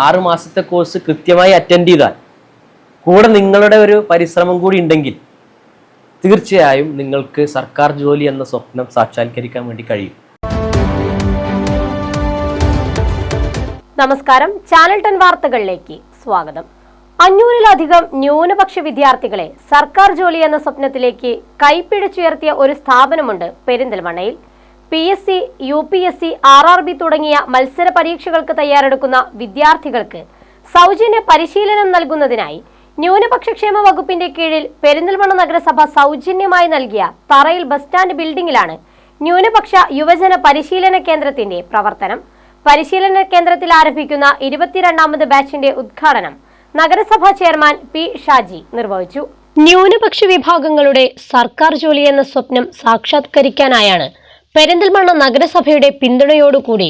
6 മാസത്തെ കോഴ്സ് കൃത്യമായി അറ്റൻഡ് ചെയ്താൽ കൂടെ നിങ്ങളുടെ ഒരു പരിശ്രമം കൂടി ഉണ്ടെങ്കിൽ തീർച്ചയായും നിങ്ങൾക്ക് സർക്കാർ ജോലി എന്ന സ്വപ്നം സാക്ഷാത്കരിക്കാൻ വേണ്ടി കഴിയും. നമസ്കാരം, ചാനൽ 10 വാർത്തകളിലേക്ക് സ്വാഗതം. 500-ലധികം ന്യൂനപക്ഷ വിദ്യാർത്ഥികളെ സർക്കാർ ജോലി എന്ന സ്വപ്നത്തിലേക്ക് കൈപ്പിടിച്ചുയർത്തിയ ഒരു സ്ഥാപനമുണ്ട് പെരിന്തൽമണ്ണയിൽ. PSC, UPSC, RRB തുടങ്ങിയ മത്സര പരീക്ഷകൾക്ക് തയ്യാറെടുക്കുന്ന വിദ്യാർത്ഥികൾക്ക് സൗജന്യ പരിശീലനം നൽകുന്നതിനായി ന്യൂനപക്ഷ ക്ഷേമ വകുപ്പിന്റെ കീഴിൽ പെരിന്തൽമണ്ണ നഗരസഭ സൗജന്യമായി നൽകിയ തറയിൽ ബസ് സ്റ്റാൻഡ് ബിൽഡിംഗിലാണ് ന്യൂനപക്ഷ യുവജന പരിശീലന കേന്ദ്രത്തിന്റെ പ്രവർത്തനം. പരിശീലന കേന്ദ്രത്തിൽ ആരംഭിക്കുന്ന 22ാമത് ബാച്ചിന്റെ ഉദ്ഘാടനം നഗരസഭാ ചെയർമാൻ P. ഷാജി നിർവഹിച്ചു. ന്യൂനപക്ഷ വിഭാഗങ്ങളുടെ സർക്കാർ ജോലി എന്ന സ്വപ്നം സാക്ഷാത്കരിക്കാനായാണ് പെരിന്തൽമണ്ണ നഗരസഭയുടെ പിന്തുണയോടുകൂടി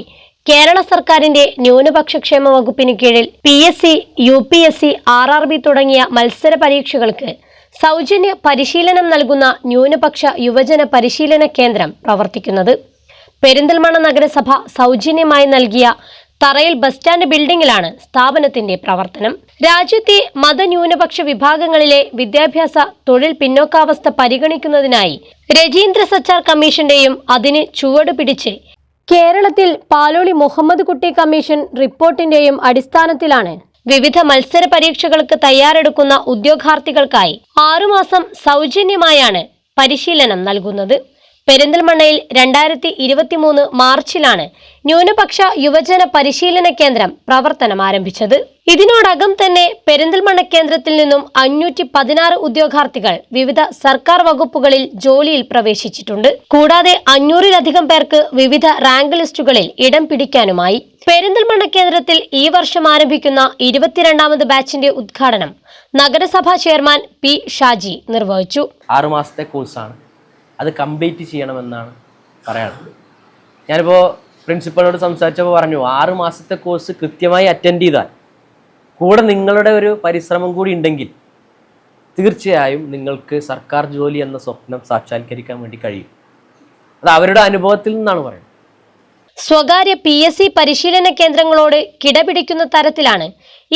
കേരള സർക്കാരിന്റെ ന്യൂനപക്ഷ ക്ഷേമ വകുപ്പിന് കീഴിൽ PSC, UPSC, RRB തുടങ്ങിയ മത്സര പരീക്ഷകൾക്ക് സൗജന്യ പരിശീലനം നൽകുന്ന ന്യൂനപക്ഷ യുവജന പരിശീലന കേന്ദ്രം പ്രവർത്തിക്കുന്നത്. പെരിന്തൽമണ്ണ നഗരസഭ സൗജന്യമായി നൽകിയ തറയിൽ ബസ് സ്റ്റാൻഡ് ബിൽഡിംഗിലാണ് സ്ഥാപനത്തിന്റെ പ്രവർത്തനം. രാജ്യത്തെ മതന്യൂനപക്ഷ വിഭാഗങ്ങളിലെ വിദ്യാഭ്യാസ തൊഴിൽ പിന്നോക്കാവസ്ഥ പരിഗണിക്കുന്നതിനായി രജീന്ദ്ര സച്ചാർ കമ്മീഷന്റെയും അതിന് ചുവട് പിടിച്ച് കേരളത്തിൽ പാലോളി മുഹമ്മദ് കുട്ടി കമ്മീഷൻ റിപ്പോർട്ടിന്റെയും അടിസ്ഥാനത്തിലാണ് വിവിധ മത്സര പരീക്ഷകൾക്ക് തയ്യാറെടുക്കുന്ന ഉദ്യോഗാർത്ഥികൾക്കായി 6 മാസം സൗജന്യമായാണ് പരിശീലനം നൽകുന്നത്. പെരിന്തൽമണ്ണയിൽ 2023 മാർച്ചിലാണ് ന്യൂനപക്ഷ യുവജന പരിശീലന കേന്ദ്രം പ്രവർത്തനം ആരംഭിച്ചത്. ഇതിനോടകം തന്നെ പെരിന്തൽമണ്ണ കേന്ദ്രത്തിൽ നിന്നും 516 ഉദ്യോഗാർത്ഥികൾ വിവിധ സർക്കാർ വകുപ്പുകളിൽ ജോലിയിൽ പ്രവേശിച്ചിട്ടുണ്ട്. കൂടാതെ 500-ലധികം പേർക്ക് വിവിധ റാങ്ക് ലിസ്റ്റുകളിൽ ഇടം പിടിക്കാനുമായി. പെരിന്തൽമണ്ണ കേന്ദ്രത്തിൽ ഈ വർഷം ആരംഭിക്കുന്ന 22ാമത് ബാച്ചിന്റെ ഉദ്ഘാടനം നഗരസഭാ ചെയർമാൻ P. ഷാജി നിർവഹിച്ചു. 6 മാസത്തെ കോഴ്സാണ്, അത് കംപ്ലീറ്റ് ചെയ്യണമെന്നാണ് പറയാനുള്ളത്. ഞാനിപ്പോൾ പ്രിൻസിപ്പളിനോട് സംസാരിച്ചപ്പോൾ പറഞ്ഞു, 6 മാസത്തെ കോഴ്സ് കൃത്യമായി അറ്റൻഡ് ചെയ്താൽ കൂടെ നിങ്ങളുടെ ഒരു പരിശ്രമം കൂടി ഉണ്ടെങ്കിൽ തീർച്ചയായും നിങ്ങൾക്ക് സർക്കാർ ജോലി എന്ന സ്വപ്നം സാക്ഷാത്കരിക്കാൻ വേണ്ടി കഴിയും. അത് അവരുടെ അനുഭവത്തിൽ നിന്നാണ് പറയുന്നത്. സ്വകാര്യ PSC പരിശീലന കേന്ദ്രങ്ങളോട് കിടപിടിക്കുന്ന തരത്തിലാണ്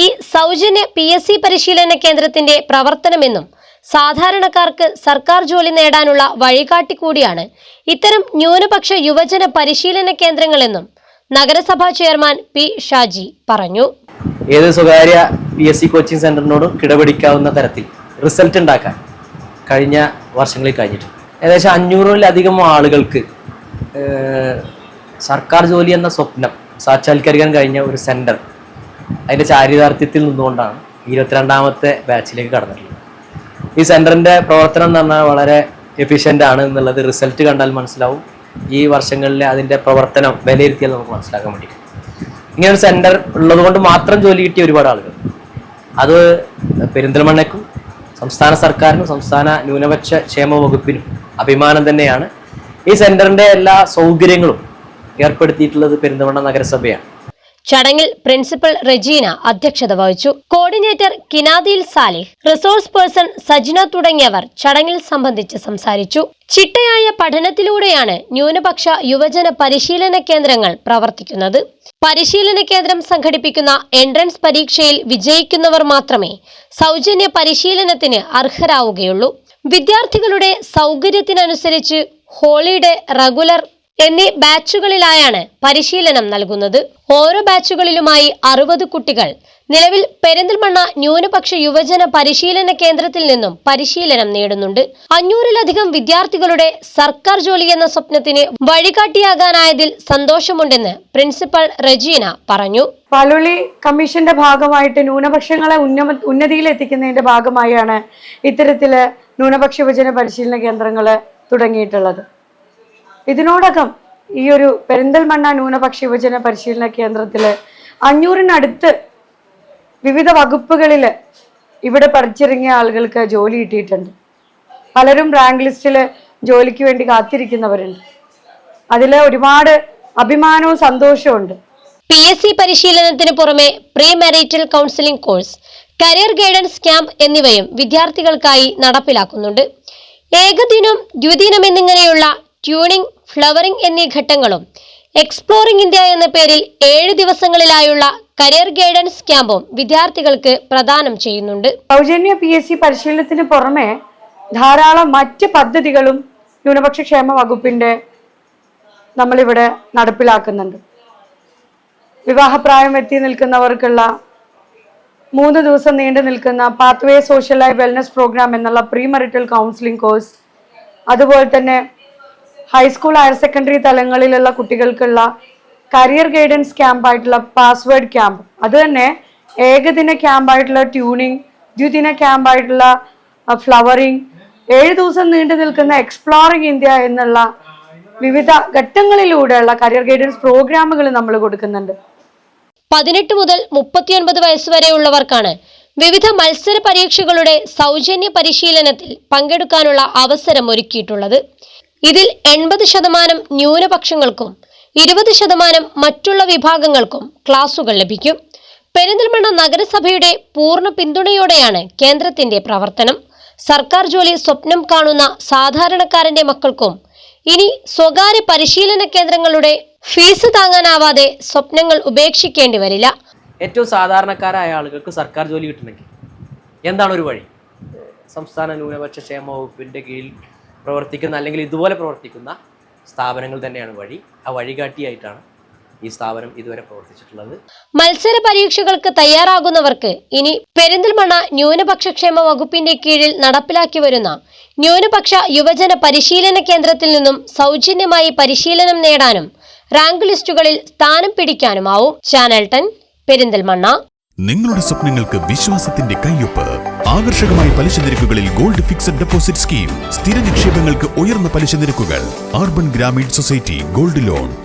ഈ സൗജന്യ PSC പരിശീലന കേന്ദ്രത്തിന്റെ പ്രവർത്തനമെന്നും സാധാരണക്കാർക്ക് സർക്കാർ ജോലി നേടാനുള്ള വഴികാട്ടി കൂടിയാണ് ഇത്തരം ന്യൂനപക്ഷ യുവജന പരിശീലന കേന്ദ്രങ്ങളെന്നും നഗരസഭാ ചെയർമാൻ P. ഷാജി പറഞ്ഞു. ഏത് സ്വകാര്യ PSC കോച്ചിങ് സെന്ററിനോടും കിടപിടിക്കാവുന്ന തരത്തിൽ റിസൾട്ട് ഉണ്ടാക്കാൻ കഴിഞ്ഞ വർഷങ്ങളിൽ കഴിഞ്ഞിട്ടുണ്ട്. ഏകദേശം 500-ലധികം ആളുകൾക്ക് സർക്കാർ ജോലി എന്ന സ്വപ്നം സാക്ഷാത്കരിക്കാൻ കഴിഞ്ഞ ഒരു സെന്റർ, അതിൻ്റെ ചാരിതാർത്ഥ്യത്തിൽ നിന്നുകൊണ്ടാണ് 22ാമത്തെ ബാച്ചിലേക്ക് കടന്നിട്ടുള്ളത്. ഈ സെന്ററിന്റെ പ്രവർത്തനം എന്ന് പറഞ്ഞാൽ വളരെ എഫിഷ്യൻ്റ് ആണ് എന്നുള്ളത് റിസൾട്ട് കണ്ടാൽ മനസ്സിലാവും. ഈ വർഷങ്ങളിലെ അതിൻ്റെ പ്രവർത്തനം വിലയിരുത്തിയാൽ നമുക്ക് മനസ്സിലാക്കാൻ വേണ്ടി. ഇങ്ങനെ ഒരു സെന്റർ ഉള്ളത് കൊണ്ട് മാത്രം ജോലി കിട്ടിയ ഒരുപാട് ആളുകൾ, അത് പെരിന്തൽമണ്ണയ്ക്കും സംസ്ഥാന സർക്കാരിനും സംസ്ഥാന ന്യൂനപക്ഷ ക്ഷേമ വകുപ്പിനും അഭിമാനം തന്നെയാണ്. ഈ സെന്ററിന്റെ എല്ലാ സൗകര്യങ്ങളും ഏർപ്പെടുത്തിയിട്ടുള്ളത് പെരിന്തൽമണ്ണ നഗരസഭയാണ്. ചടങ്ങിൽ പ്രിൻസിപ്പൽ റെജീന അധ്യക്ഷത വഹിച്ചു. കോർഡിനേറ്റർ കിനാദിൽ സാലിഹ്, റിസോഴ്സ് പേഴ്സൺ സജിന തുടങ്ങിയവർ ചടങ്ങിൽ സംബന്ധിച്ച് സംസാരിച്ചു. ചിട്ടയായ പഠനത്തിലൂടെയാണ് ന്യൂനപക്ഷ യുവജന പരിശീലന കേന്ദ്രങ്ങൾ പ്രവർത്തിക്കുന്നത്. പരിശീലന കേന്ദ്രം സംഘടിപ്പിക്കുന്ന എൻട്രൻസ് പരീക്ഷയിൽ വിജയിക്കുന്നവർ മാത്രമേ സൗജന്യ പരിശീലനത്തിന് അർഹരാവുകയുള്ളൂ. വിദ്യാർത്ഥികളുടെ സൗകര്യത്തിനനുസരിച്ച് ഹോളിഡേ, റെഗുലർ എന്നീ ബാച്ചുകളിലായാണ് പരിശീലനം നൽകുന്നത്. ഓരോ ബാച്ചുകളിലുമായി 60 കുട്ടികൾ നിലവിൽ പെരിന്തൽമണ്ണ ന്യൂനപക്ഷ യുവജന പരിശീലന കേന്ദ്രത്തിൽ നിന്നും പരിശീലനം നേടുന്നുണ്ട്. 500-ലധികം വിദ്യാർത്ഥികളുടെ സർക്കാർ ജോലി എന്ന സ്വപ്നത്തിന് വഴികാട്ടിയാകാനായതിൽ സന്തോഷമുണ്ടെന്ന് പ്രിൻസിപ്പൽ റജീന പറഞ്ഞു. പാലോളി കമ്മീഷന്റെ ഭാഗമായിട്ട് ന്യൂനപക്ഷങ്ങളെ ഉന്നതിയിൽ എത്തിക്കുന്നതിന്റെ ഭാഗമായാണ് ഇത്തരത്തില് ന്യൂനപക്ഷ യുവജന പരിശീലന കേന്ദ്രങ്ങൾ തുടങ്ങിയിട്ടുള്ളത്. ഇതിനോടകം ഈ ഒരു പെരിന്തൽമണ്ണ ന്യൂനപക്ഷ യുവജന പരിശീലന കേന്ദ്രത്തില് 500-നടുത്ത് വിവിധ വകുപ്പുകളിൽ ഇവിടെ പഠിച്ചിറങ്ങിയ ആളുകൾക്ക് ജോലി കിട്ടിയിട്ടുണ്ട്. പലരും റാങ്ക് ലിസ്റ്റിൽ ജോലിക്ക് വേണ്ടി കാത്തിരിക്കുന്നവരുണ്ട്. അതിൽ ഒരുപാട് അഭിമാനവും സന്തോഷവും ഉണ്ട്. PSC പരിശീലനത്തിന് പുറമെ pre marital counselling course, career guidance camp എന്നിവയും വിദ്യാർത്ഥികൾക്കായി നടപ്പിലാക്കുന്നുണ്ട്. ഏകദിനം, ദ്വിദിനം എന്നിങ്ങനെയുള്ള ട്യൂണിംഗ്, ഫ്ലവറിംഗ് എന്നീ ഘട്ടങ്ങളും എക്സ്പ്ലോറിംഗ് ഇന്ത്യ എന്ന പേരിൽ 7 ദിവസങ്ങളിലായുള്ള കരിയർ ഗൈഡൻസ് ക്യാമ്പും വിദ്യാർത്ഥികൾക്ക് പ്രദാനം ചെയ്യുന്നുണ്ട്. സൗജന്യ PSC പരിശീലനത്തിന് പുറമെ ധാരാളം മറ്റ് പദ്ധതികളും ന്യൂനപക്ഷ ക്ഷേമ വകുപ്പിന്റെ നമ്മളിവിടെ നടപ്പിലാക്കുന്നുണ്ട്. വിവാഹപ്രായം എത്തി നിൽക്കുന്നവർക്കുള്ള 3 ദിവസം നീണ്ടു നിൽക്കുന്ന pathway social life wellness program എന്നുള്ള പ്രീ മെറിറ്റൽ കൗൺസിലിംഗ് കോഴ്സ്, അതുപോലെ തന്നെ ഹൈസ്കൂൾ ഹയർ സെക്കൻഡറി തലങ്ങളിലുള്ള കുട്ടികൾക്കുള്ള കരിയർ ഗൈഡൻസ് ക്യാമ്പായിട്ടുള്ള പാസ്വേഡ് ക്യാമ്പ്, അത് തന്നെ ഏകദിന ക്യാമ്പായിട്ടുള്ള ട്യൂണിങ്, ദ്വിദിന ക്യാമ്പായിട്ടുള്ള ഫ്ലവറിങ്, 7 ദിവസം നീണ്ടു നിൽക്കുന്ന എക്സ്പ്ലോറിംഗ് ഇന്ത്യ എന്നുള്ള വിവിധ ഘട്ടങ്ങളിലൂടെയുള്ള കരിയർ ഗൈഡൻസ് പ്രോഗ്രാമുകൾ നമ്മൾ കൊടുക്കുന്നുണ്ട്. 18 മുതൽ 39 വയസ്സ് വരെയുള്ളവർക്കാണ് വിവിധ മത്സര പരീക്ഷകളുടെ സൗജന്യ പരിശീലനത്തിൽ പങ്കെടുക്കാനുള്ള അവസരം ഒരുക്കിയിട്ടുള്ളത്. ഇതിൽ 80% ന്യൂനപക്ഷങ്ങൾക്കും 20% മറ്റുള്ള വിഭാഗങ്ങൾക്കും ക്ലാസുകൾ ലഭിക്കും. പെരിന്തൽമണ്ണ നഗരസഭയുടെ പൂർണ്ണ പിന്തുണയോടെയാണ് കേന്ദ്രത്തിന്റെ പ്രവർത്തനം. സർക്കാർ ജോലി സ്വപ്നം കാണുന്ന സാധാരണക്കാരന്റെ മക്കൾക്കും ഇനി സ്വകാര്യ പരിശീലന കേന്ദ്രങ്ങളുടെ ഫീസ് താങ്ങാനാവാതെ സ്വപ്നങ്ങൾ ഉപേക്ഷിക്കേണ്ടി വരില്ല. ഏറ്റവും സാധാരണക്കാരായ ആളുകൾക്ക് സർക്കാർ ജോലി കിട്ടണമെങ്കിൽ എന്താണ് ഒരു വഴി? സംസ്ഥാന ന്യൂനപക്ഷ ക്ഷേമ വകുപ്പിൻ്റെ കീഴിൽ പ്രവർത്തിക്കുന്ന അല്ലെങ്കിൽ ഇതുപോലെ പ്രവർത്തിക്കുന്ന സ്ഥാപനങ്ങൾ തന്നെയാണ് വഴി. ആ വഴികാട്ടിയായിട്ടാണ് ഈ സ്ഥാപനം ഇതുവരെ പ്രവർത്തിച്ചിട്ടുള്ളത്. മത്സര പരീക്ഷകൾക്ക് തയ്യാറാകുന്നവർക്ക് ഇനി പെരിന്തൽമണ്ണ ന്യൂനപക്ഷ ക്ഷേമ വകുപ്പിന്റെ കീഴിൽ നടപ്പിലാക്കി വരുന്ന ന്യൂനപക്ഷ യുവജന പരിശീലന കേന്ദ്രത്തിൽ നിന്നും സൗജന്യമായി പരിശീലനം നേടാനും റാങ്ക് ലിസ്റ്റുകളിൽ സ്ഥാനം പിടിക്കാനുമാവും. ചാനൽ 10 പെരിന്തൽമണ്ണ. നിങ്ങളുടെ സ്വപ്നങ്ങൾക്ക് വിശ്വാസത്തിന്റെ കയ്യൊപ്പ്. ആകർഷകമായ പലിശ നിരക്കുകളിൽ ഗോൾഡ് ഫിക്സഡ് ഡെപ്പോസിറ്റ് സ്കീം. സ്ഥിര നിക്ഷേപങ്ങൾക്ക് ഉയർന്ന പലിശ നിരക്കുകൾ. Urban Grameen society gold loan.